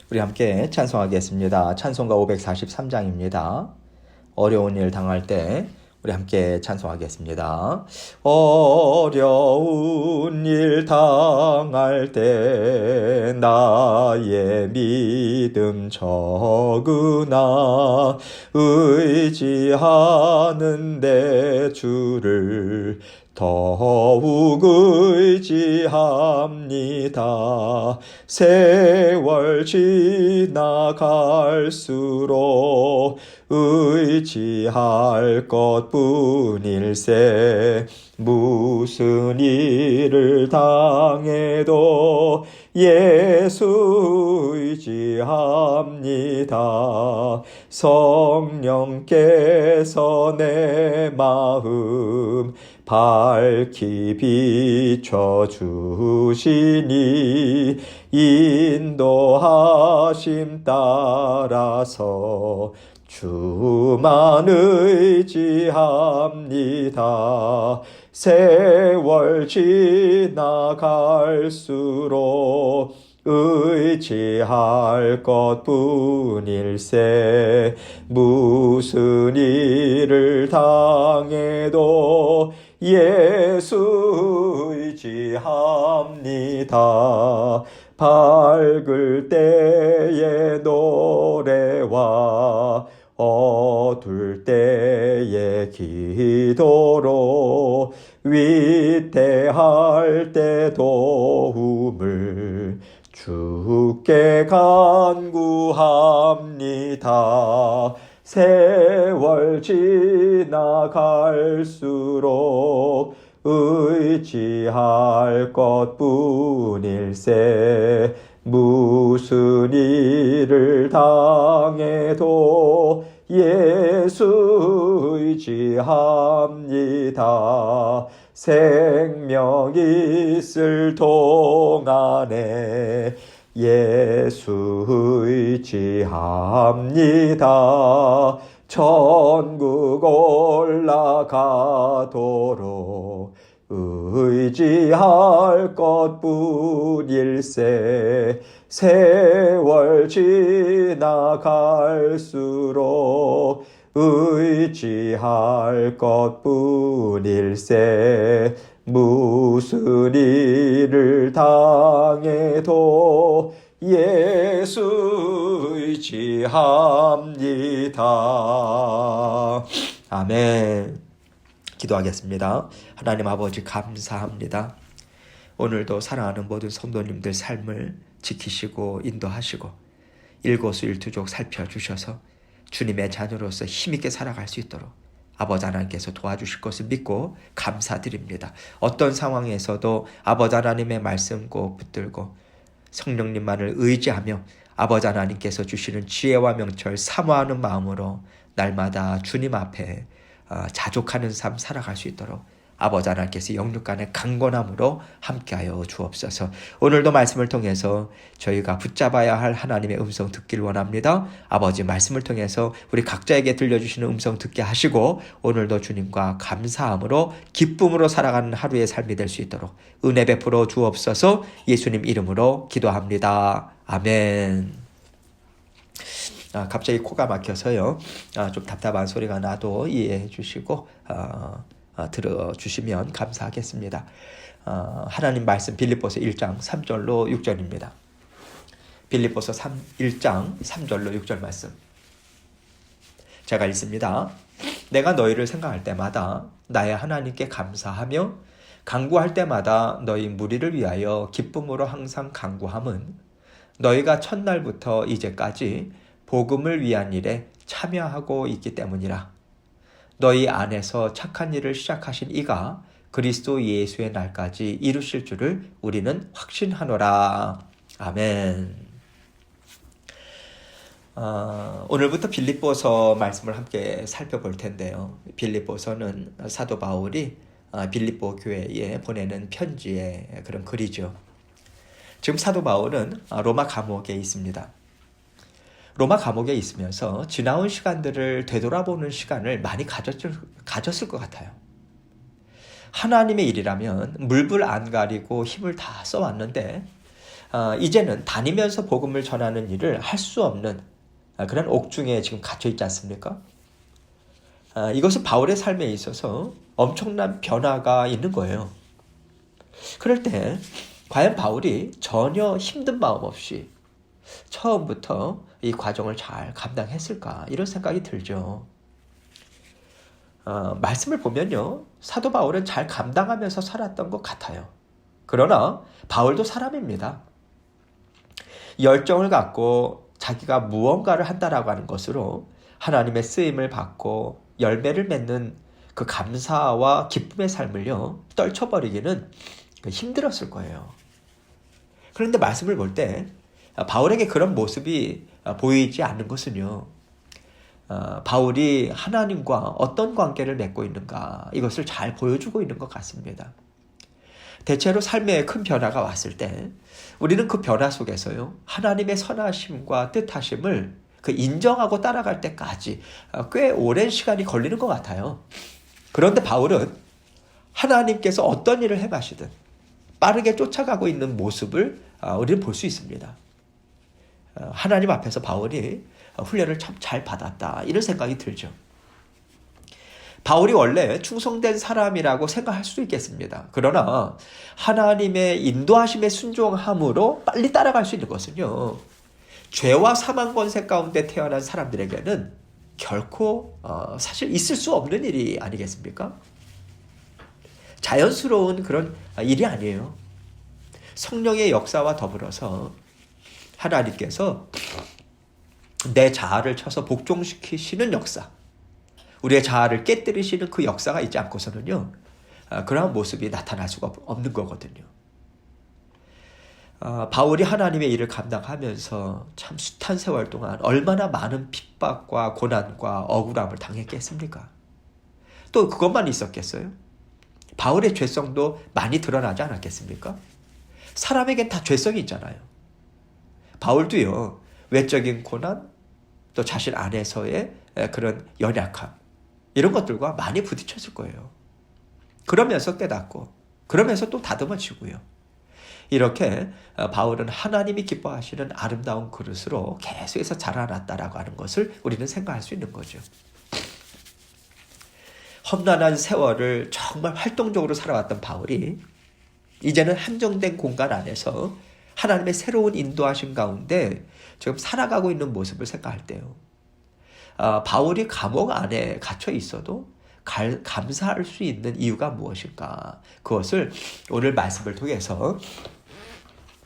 우리 함께 찬송하겠습니다. 찬송가 543장입니다. 어려운 일 당할 때 우리 함께 찬송하겠습니다. 어려운 일 당할 때 나의 믿음 적으나 의지하는데 주를 더욱 의지합니다. 세월 지나갈수록 의지할 것뿐일세. 무슨 일을 당해도 예수 의지합니다. 성령께서 내 마음 밝히 비춰주시니 인도하심 따라서 주만 의지합니다. 세월 지나갈수록 의지할 것뿐일세. 무슨 일을 당해도 예수 의지합니다. 밝을 때의 노래와 어둘 때의 기도로 위태할 때 도움을 주께 간구합니다. 세월 지나갈수록 의지할 것뿐일세. 무슨 일을 당해도 예수 의지합니다. 생명 있을 동안에 예수 의지합니다. 천국 올라가도록 의지할 것뿐일세. 세월 지나갈수록 의지할 것뿐일세. 무슨 일을 당해도 예수 의지합니다. 아멘. 기도하겠습니다. 하나님 아버지 감사합니다. 오늘도 사랑하는 모든 성도님들 삶을 지키시고 인도하시고 일거수일투족 살펴주셔서 주님의 자녀로서 힘있게 살아갈 수 있도록 아버지 하나님께서 도와주실 것을 믿고 감사드립니다. 어떤 상황에서도 아버지 하나님의 말씀 꼭 붙들고 성령님만을 의지하며 아버지 하나님께서 주시는 지혜와 명철 사모하는 마음으로 날마다 주님 앞에 자족하는 삶 살아갈 수 있도록 아버지 하나님께서 영육간의 강건함으로 함께하여 주옵소서. 오늘도 말씀을 통해서 저희가 붙잡아야 할 하나님의 음성 듣기를 원합니다. 아버지 말씀을 통해서 우리 각자에게 들려주시는 음성 듣게 하시고 오늘도 주님과 감사함으로 기쁨으로 살아가는 하루의 삶이 될 수 있도록 은혜 베풀어 주옵소서. 예수님 이름으로 기도합니다. 아멘. 갑자기 코가 막혀서요. 좀 답답한 소리가 나도 이해해 주시고 들어주시면 감사하겠습니다. 하나님 말씀 빌립보서 1장 3절로 6절입니다. 빌립보서 1장 3절로 6절 말씀 제가 읽습니다. 내가 너희를 생각할 때마다 나의 하나님께 감사하며 간구할 때마다 너희 무리를 위하여 기쁨으로 항상 간구함은 너희가 첫날부터 이제까지 복음을 위한 일에 참여하고 있기 때문이라. 너희 안에서 착한 일을 시작하신 이가 그리스도 예수의 날까지 이루실 줄을 우리는 확신하노라. 아멘. 오늘부터 빌립보서 말씀을 함께 살펴볼 텐데요. 빌립보서는 사도 바울이 빌립보 교회에 보내는 편지의 그런 글이죠. 지금 사도 바울은 로마 감옥에 있습니다. 로마 감옥에 있으면서 지나온 시간들을 되돌아보는 시간을 많이 가졌을 것 같아요. 하나님의 일이라면 물불 안 가리고 힘을 다 써왔는데 이제는 다니면서 복음을 전하는 일을 할 수 없는 그런 옥중에 지금 갇혀 있지 않습니까? 이것은 바울의 삶에 있어서 엄청난 변화가 있는 거예요. 그럴 때 과연 바울이 전혀 힘든 마음 없이 처음부터 이 과정을 잘 감당했을까 이런 생각이 들죠. 말씀을 보면요, 사도 바울은 잘 감당하면서 살았던 것 같아요. 그러나 바울도 사람입니다. 열정을 갖고 자기가 무언가를 한다라고 하는 것으로 하나님의 쓰임을 받고 열매를 맺는 그 감사와 기쁨의 삶을요 떨쳐버리기는 힘들었을 거예요. 그런데 말씀을 볼 때 바울에게 그런 모습이 보이지 않는 것은요, 바울이 하나님과 어떤 관계를 맺고 있는가 이것을 잘 보여주고 있는 것 같습니다. 대체로 삶에 큰 변화가 왔을 때 우리는 그 변화 속에서요 하나님의 선하심과 뜻하심을 그 인정하고 따라갈 때까지 꽤 오랜 시간이 걸리는 것 같아요. 그런데 바울은 하나님께서 어떤 일을 행하시든 빠르게 쫓아가고 있는 모습을 우리는 볼 수 있습니다. 하나님 앞에서 바울이 훈련을 참 잘 받았다 이런 생각이 들죠. 바울이 원래 충성된 사람이라고 생각할 수도 있겠습니다. 그러나 하나님의 인도하심에 순종함으로 빨리 따라갈 수 있는 것은요, 죄와 사망 권세 가운데 태어난 사람들에게는 결코 사실 있을 수 없는 일이 아니겠습니까? 자연스러운 그런 일이 아니에요. 성령의 역사와 더불어서 하나님께서 내 자아를 쳐서 복종시키시는 역사, 우리의 자아를 깨뜨리시는 그 역사가 있지 않고서는요 그러한 모습이 나타날 수가 없는 거거든요. 바울이 하나님의 일을 감당하면서 참 숱한 세월 동안 얼마나 많은 핍박과 고난과 억울함을 당했겠습니까? 또 그것만 있었겠어요? 바울의 죄성도 많이 드러나지 않았겠습니까? 사람에겐 다 죄성이 있잖아요. 바울도요 외적인 고난, 또 자신 안에서의 그런 연약함 이런 것들과 많이 부딪혔을 거예요. 그러면서 깨닫고 그러면서 또 다듬어지고요. 이렇게 바울은 하나님이 기뻐하시는 아름다운 그릇으로 계속해서 자라났다라고 하는 것을 우리는 생각할 수 있는 거죠. 험난한 세월을 정말 활동적으로 살아왔던 바울이 이제는 한정된 공간 안에서 하나님의 새로운 인도하심 가운데 지금 살아가고 있는 모습을 생각할 때요, 바울이 감옥 안에 갇혀 있어도 감사할 수 있는 이유가 무엇일까? 그것을 오늘 말씀을 통해서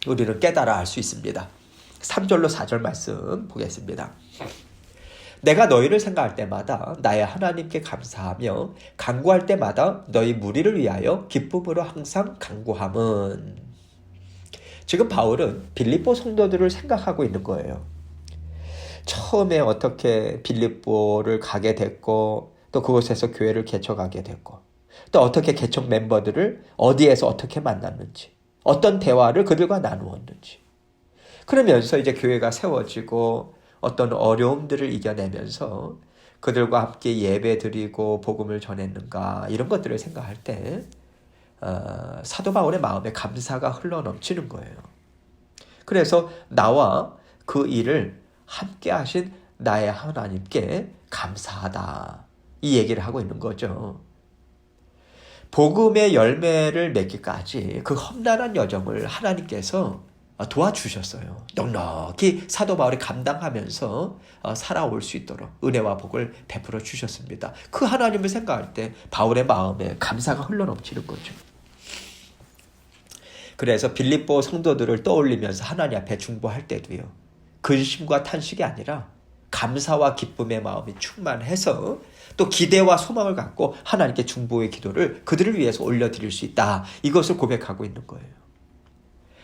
우리는 깨달아 알 수 있습니다. 3절로 4절 말씀 보겠습니다. 내가 너희를 생각할 때마다 나의 하나님께 감사하며 간구할 때마다 너희 무리를 위하여 기쁨으로 항상 간구함은. 지금 바울은 빌립보 성도들을 생각하고 있는 거예요. 처음에 어떻게 빌립보를 가게 됐고 또 그곳에서 교회를 개척하게 됐고 또 어떻게 개척 멤버들을 어디에서 어떻게 만났는지, 어떤 대화를 그들과 나누었는지, 그러면서 이제 교회가 세워지고 어떤 어려움들을 이겨내면서 그들과 함께 예배 드리고 복음을 전했는가 이런 것들을 생각할 때 사도 바울의 마음에 감사가 흘러넘치는 거예요. 그래서 나와 그 일을 함께 하신 나의 하나님께 감사하다 이 얘기를 하고 있는 거죠. 복음의 열매를 맺기까지 그 험난한 여정을 하나님께서 도와주셨어요. 넉넉히 사도 바울이 감당하면서 살아올 수 있도록 은혜와 복을 베풀어 주셨습니다. 그 하나님을 생각할 때 바울의 마음에 감사가 흘러넘치는 거죠. 그래서 빌립보 성도들을 떠올리면서 하나님 앞에 중보할 때도요, 근심과 탄식이 아니라 감사와 기쁨의 마음이 충만해서 또 기대와 소망을 갖고 하나님께 중보의 기도를 그들을 위해서 올려드릴 수 있다, 이것을 고백하고 있는 거예요.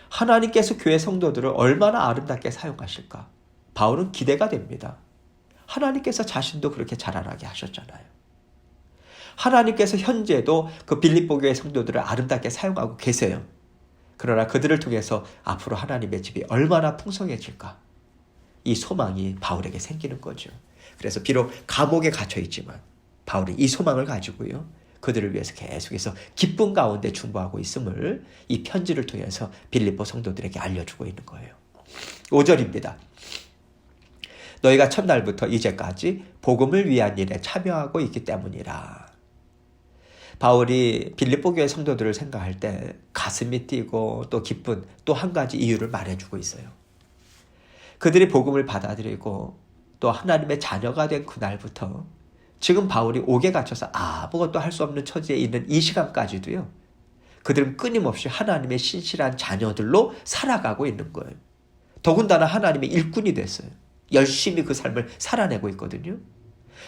하나님께서 교회 성도들을 얼마나 아름답게 사용하실까? 바울은 기대가 됩니다. 하나님께서 자신도 그렇게 자라나게 하셨잖아요. 하나님께서 현재도 그 빌립보 교회 성도들을 아름답게 사용하고 계세요. 그러나 그들을 통해서 앞으로 하나님의 집이 얼마나 풍성해질까? 이 소망이 바울에게 생기는 거죠. 그래서 비록 감옥에 갇혀 있지만 바울이 이 소망을 가지고요, 그들을 위해서 계속해서 기쁨 가운데 중보하고 있음을 이 편지를 통해서 빌립보 성도들에게 알려주고 있는 거예요. 5절입니다. 너희가 첫날부터 이제까지 복음을 위한 일에 참여하고 있기 때문이라. 바울이 빌립보 교회 성도들을 생각할 때 가슴이 뛰고 또 기쁜 또 한 가지 이유를 말해주고 있어요. 그들이 복음을 받아들이고 또 하나님의 자녀가 된 그날부터 지금 바울이 옥에 갇혀서 아무것도 할 수 없는 처지에 있는 이 시간까지도요. 그들은 끊임없이 하나님의 신실한 자녀들로 살아가고 있는 거예요. 더군다나 하나님의 일꾼이 됐어요. 열심히 그 삶을 살아내고 있거든요.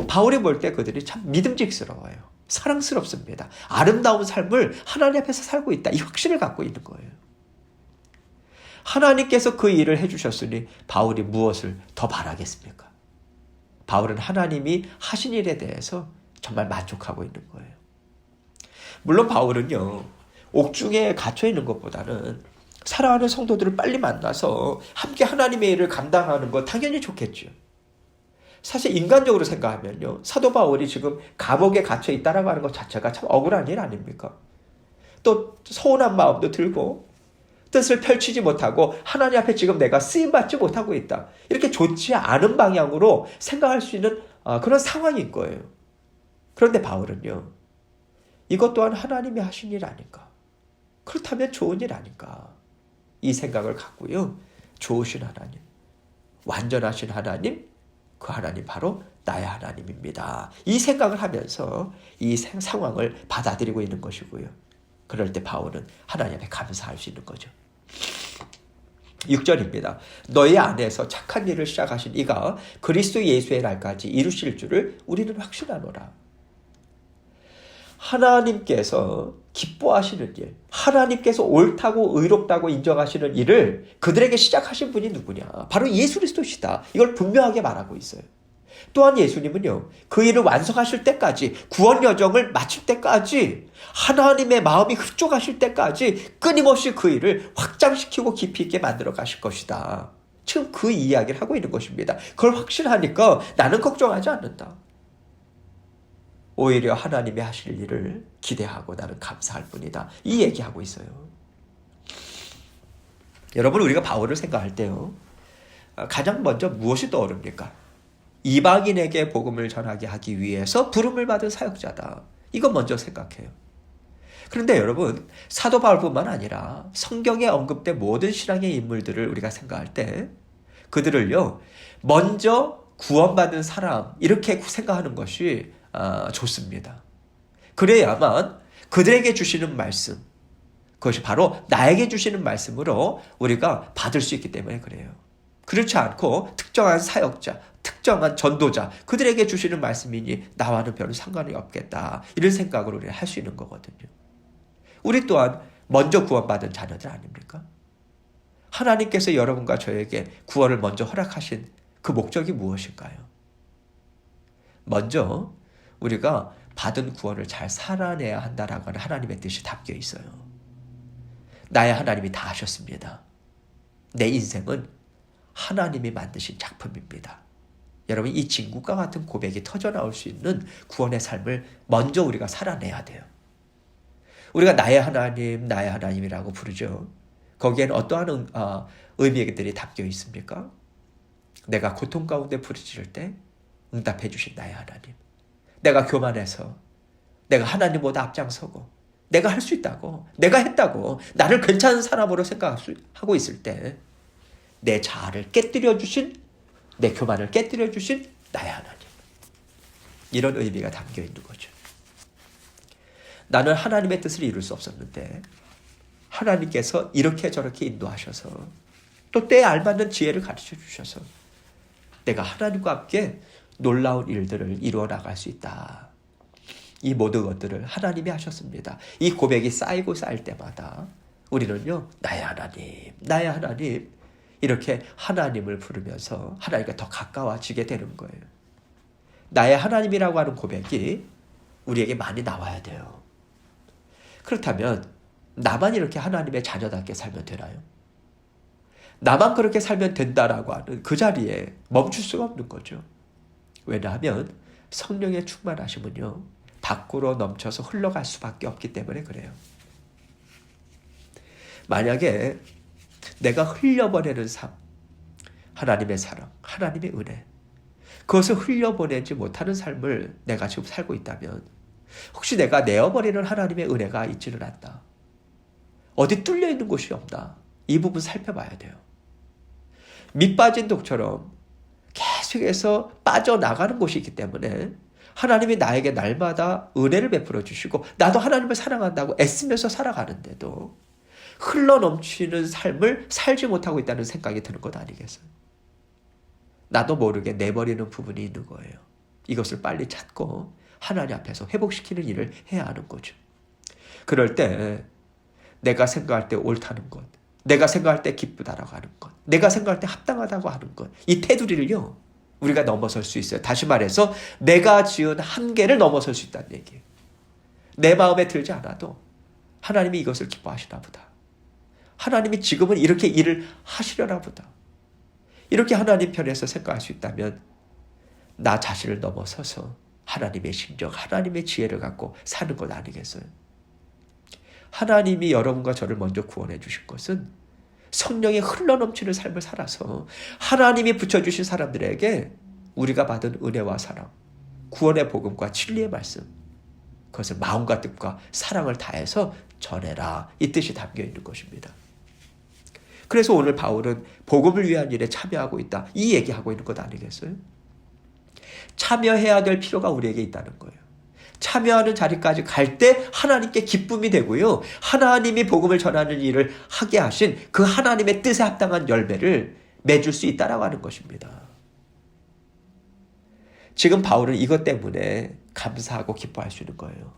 바울이 볼 때 그들이 참 믿음직스러워요. 사랑스럽습니다. 아름다운 삶을 하나님 앞에서 살고 있다. 이 확신을 갖고 있는 거예요. 하나님께서 그 일을 해주셨으니 바울이 무엇을 더 바라겠습니까? 바울은 하나님이 하신 일에 대해서 정말 만족하고 있는 거예요. 물론 바울은요, 옥중에 갇혀 있는 것보다는 사랑하는 성도들을 빨리 만나서 함께 하나님의 일을 감당하는 것 당연히 좋겠죠. 사실 인간적으로 생각하면요, 사도 바울이 지금 감옥에 갇혀 있다라고 하는 것 자체가 참 억울한 일 아닙니까? 또 서운한 마음도 들고 뜻을 펼치지 못하고 하나님 앞에 지금 내가 쓰임받지 못하고 있다. 이렇게 좋지 않은 방향으로 생각할 수 있는 그런 상황인 거예요. 그런데 바울은요, 이것 또한 하나님이 하신 일 아닌가? 그렇다면 좋은 일 아닌가? 이 생각을 갖고요, 좋으신 하나님, 완전하신 하나님, 그 하나님 바로 나의 하나님입니다. 이 생각을 하면서 이 상황을 받아들이고 있는 것이고요. 그럴 때 바울은 하나님 앞에 감사할 수 있는 거죠. 6절입니다. 너희 안에서 착한 일을 시작하신 이가 그리스도 예수의 날까지 이루실 줄을 우리는 확신하노라. 하나님께서 기뻐하시는 일, 하나님께서 옳다고 의롭다고 인정하시는 일을 그들에게 시작하신 분이 누구냐? 바로 예수 그리스도시다. 이걸 분명하게 말하고 있어요. 또한 예수님은요, 그 일을 완성하실 때까지, 구원 여정을 마칠 때까지, 하나님의 마음이 흡족하실 때까지 끊임없이 그 일을 확장시키고 깊이 있게 만들어 가실 것이다. 지금 그 이야기를 하고 있는 것입니다. 그걸 확신하니까 나는 걱정하지 않는다. 오히려 하나님이 하실 일을 기대하고 나는 감사할 뿐이다. 이 얘기하고 있어요. 여러분, 우리가 바울을 생각할 때요, 가장 먼저 무엇이 떠오릅니까? 이방인에게 복음을 전하게 하기 위해서 부름을 받은 사역자다. 이거 먼저 생각해요. 그런데 여러분, 사도 바울뿐만 아니라 성경에 언급된 모든 신앙의 인물들을 우리가 생각할 때 그들을요, 먼저 구원받은 사람 이렇게 생각하는 것이 좋습니다. 그래야만 그들에게 주시는 말씀, 그것이 바로 나에게 주시는 말씀으로 우리가 받을 수 있기 때문에 그래요. 그렇지 않고 특정한 사역자, 특정한 전도자, 그들에게 주시는 말씀이니 나와는 별로 상관이 없겠다. 이런 생각을 우리가 할 수 있는 거거든요. 우리 또한 먼저 구원받은 자녀들 아닙니까? 하나님께서 여러분과 저에게 구원을 먼저 허락하신 그 목적이 무엇일까요? 먼저 우리가 받은 구원을 잘 살아내야 한다라고 하는 하나님의 뜻이 담겨 있어요. 나의 하나님이 다 하셨습니다. 내 인생은 하나님이 만드신 작품입니다. 여러분, 이 진국과 같은 고백이 터져나올 수 있는 구원의 삶을 먼저 우리가 살아내야 돼요. 우리가 나의 하나님, 나의 하나님이라고 부르죠. 거기에는 어떠한 의미들이 담겨 있습니까? 내가 고통 가운데 부르짖을 때 응답해 주신 나의 하나님. 내가 교만해서 내가 하나님보다 앞장서고 내가 할 수 있다고, 내가 했다고, 나를 괜찮은 사람으로 생각하고 있을 때 내 자아를 깨뜨려 주신, 내 교만을 깨뜨려 주신 나의 하나님. 이런 의미가 담겨 있는 거죠. 나는 하나님의 뜻을 이룰 수 없었는데 하나님께서 이렇게 저렇게 인도하셔서 또 때에 알맞는 지혜를 가르쳐 주셔서 내가 하나님과 함께 놀라운 일들을 이루어 나갈 수 있다. 이 모든 것들을 하나님이 하셨습니다. 이 고백이 쌓이고 쌓일 때마다 우리는요, 나의 하나님, 나의 하나님, 이렇게 하나님을 부르면서 하나님과 더 가까워지게 되는 거예요. 나의 하나님이라고 하는 고백이 우리에게 많이 나와야 돼요. 그렇다면 나만 이렇게 하나님의 자녀답게 살면 되나요? 나만 그렇게 살면 된다라고 하는 그 자리에 멈출 수가 없는 거죠. 왜냐하면 성령의 충만하심은요, 밖으로 넘쳐서 흘러갈 수밖에 없기 때문에 그래요. 만약에 내가 흘려보내는 삶, 하나님의 사랑, 하나님의 은혜, 그것을 흘려보내지 못하는 삶을 내가 지금 살고 있다면 혹시 내가 내어버리는 하나님의 은혜가 있지는 않나? 어디 뚫려 있는 곳이 없나? 이 부분 살펴봐야 돼요. 밑 빠진 독처럼 계속해서 빠져나가는 곳이 있기 때문에 하나님이 나에게 날마다 은혜를 베풀어 주시고 나도 하나님을 사랑한다고 애쓰면서 살아가는데도 흘러넘치는 삶을 살지 못하고 있다는 생각이 드는 것 아니겠어요? 나도 모르게 내버리는 부분이 있는 거예요. 이것을 빨리 찾고 하나님 앞에서 회복시키는 일을 해야 하는 거죠. 그럴 때 내가 생각할 때 옳다는 것, 내가 생각할 때 기쁘다라고 하는 것, 내가 생각할 때 합당하다고 하는 것, 이 테두리를요 우리가 넘어설 수 있어요. 다시 말해서 내가 지은 한계를 넘어설 수 있다는 얘기예요. 내 마음에 들지 않아도 하나님이 이것을 기뻐하시나 보다. 하나님이 지금은 이렇게 일을 하시려나 보다. 이렇게 하나님 편에서 생각할 수 있다면 나 자신을 넘어서서 하나님의 심정, 하나님의 지혜를 갖고 사는 것 아니겠어요? 하나님이 여러분과 저를 먼저 구원해 주신 것은 성령의 흘러넘치는 삶을 살아서 하나님이 붙여주신 사람들에게 우리가 받은 은혜와 사랑, 구원의 복음과 진리의 말씀, 그것을 마음과 뜻과 사랑을 다해서 전해라, 이 뜻이 담겨 있는 것입니다. 그래서 오늘 바울은 복음을 위한 일에 참여하고 있다, 이 얘기하고 있는 것 아니겠어요? 참여해야 될 필요가 우리에게 있다는 거예요. 참여하는 자리까지 갈 때 하나님께 기쁨이 되고요, 하나님이 복음을 전하는 일을 하게 하신 그 하나님의 뜻에 합당한 열매를 맺을 수 있다라고 하는 것입니다. 지금 바울은 이것 때문에 감사하고 기뻐할 수 있는 거예요.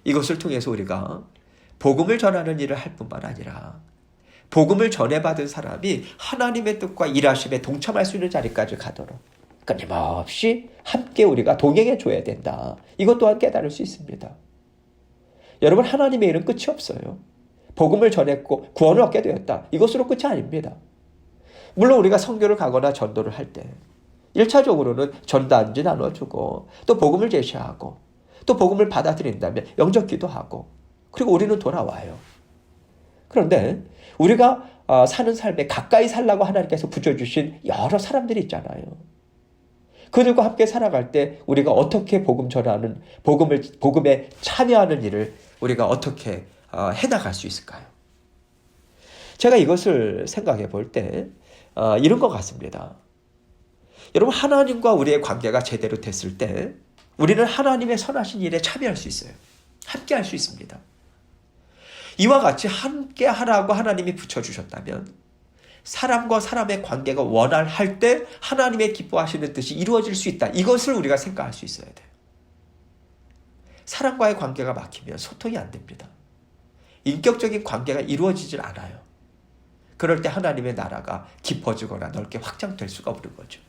이것을 통해서 우리가 복음을 전하는 일을 할 뿐만 아니라 복음을 전해받은 사람이 하나님의 뜻과 일하심에 동참할 수 있는 자리까지 가도록 끊임없이 함께 우리가 동행해 줘야 된다. 이것 또한 깨달을 수 있습니다. 여러분, 하나님의 일은 끝이 없어요. 복음을 전했고 구원을 얻게 되었다, 이것으로 끝이 아닙니다. 물론 우리가 선교를 가거나 전도를 할 때 1차적으로는 전단지 나눠주고 또 복음을 제시하고 또 복음을 받아들인다면 영접 기도하고 그리고 우리는 돌아와요. 그런데 우리가 사는 삶에 가까이 살라고 하나님께서 붙여주신 여러 사람들이 있잖아요. 그들과 함께 살아갈 때 우리가 어떻게 복음 전하는, 복음에 참여하는 일을 우리가 어떻게 해나갈 수 있을까요? 제가 이것을 생각해 볼 때 이런 것 같습니다. 여러분, 하나님과 우리의 관계가 제대로 됐을 때 우리는 하나님의 선하신 일에 참여할 수 있어요. 함께 할 수 있습니다. 이와 같이 함께 하라고 하나님이 붙여주셨다면 사람과 사람의 관계가 원활할 때 하나님의 기뻐하시는 뜻이 이루어질 수 있다, 이것을 우리가 생각할 수 있어야 돼요. 사람과의 관계가 막히면 소통이 안 됩니다. 인격적인 관계가 이루어지질 않아요. 그럴 때 하나님의 나라가 깊어지거나 넓게 확장될 수가 없는 거죠.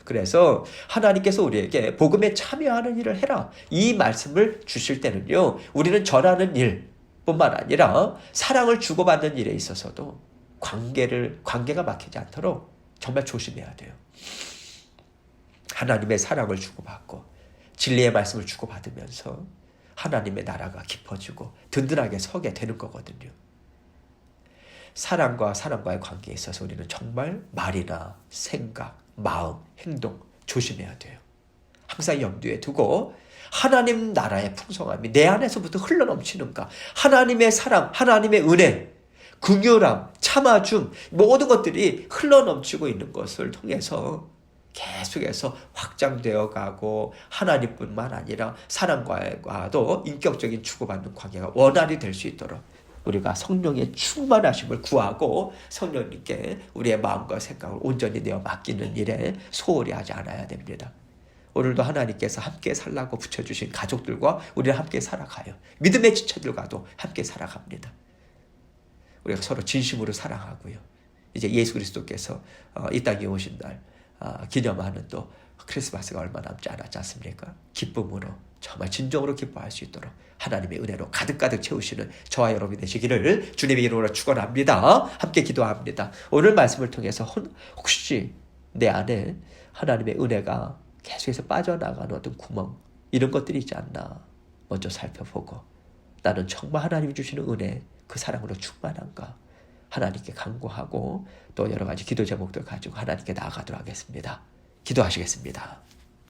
그래서 하나님께서 우리에게 복음에 참여하는 일을 해라, 이 말씀을 주실 때는요, 우리는 전하는 일 뿐만 아니라 사랑을 주고받는 일에 있어서도 관계가 막히지 않도록 정말 조심해야 돼요. 하나님의 사랑을 주고받고 진리의 말씀을 주고받으면서 하나님의 나라가 깊어지고 든든하게 서게 되는 거거든요. 사랑과 사람과의 관계에 있어서 우리는 정말 말이나 생각, 마음, 행동 조심해야 돼요. 항상 염두에 두고 하나님 나라의 풍성함이 내 안에서부터 흘러넘치는가, 하나님의 사랑, 하나님의 은혜, 긍휼함, 참아줌, 모든 것들이 흘러넘치고 있는 것을 통해서 계속해서 확장되어 가고 하나님뿐만 아니라 사람과도 인격적인 주고받는 관계가 원활히 될 수 있도록 우리가 성령의 충만하심을 구하고 성령님께 우리의 마음과 생각을 온전히 내어 맡기는 일에 소홀히 하지 않아야 됩니다. 오늘도 하나님께서 함께 살라고 붙여주신 가족들과 우리는 함께 살아가요. 믿음의 지체들과도 함께 살아갑니다. 우리가 서로 진심으로 사랑하고요. 이제 예수 그리스도께서 이 땅에 오신 날 기념하는 또 크리스마스가 얼마 남지 않았지 않습니까? 기쁨으로 정말 진정으로 기뻐할 수 있도록 하나님의 은혜로 가득가득 채우시는 저와 여러분이 되시기를 주님의 이름으로 축원합니다. 함께 기도합니다. 오늘 말씀을 통해서 혹시 내 안에 하나님의 은혜가 계속해서 빠져나가는 어떤 구멍, 이런 것들이 있지 않나 먼저 살펴보고 나는 정말 하나님이 주시는 은혜 그 사랑으로 충만한가 하나님께 간구하고 또 여러 가지 기도 제목들 가지고 하나님께 나아가도록 하겠습니다. 기도하시겠습니다.